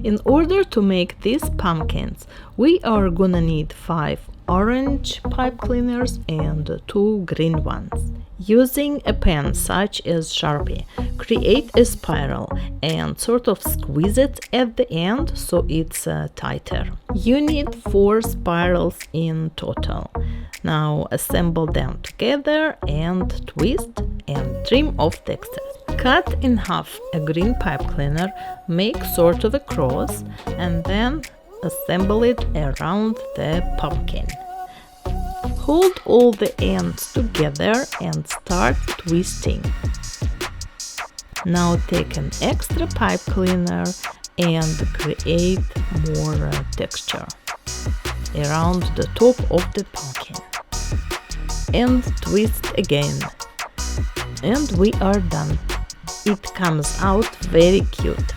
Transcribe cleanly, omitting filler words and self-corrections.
In order to make these pumpkins, we are gonna need 5 orange pipe cleaners and 2 green ones. Using a pen such as Sharpie, create a spiral and sort of squeeze it at the end so it's tighter. You need 4 spirals in total. Now assemble them together and twist and trim off the excess. Cut in half a green pipe cleaner, make sort of a cross, and then assemble it around the pumpkin. Hold all the ends together and start twisting. Now take an extra pipe cleaner and create more texture around the top of the pumpkin. And twist again. And we are done. It comes out very cute.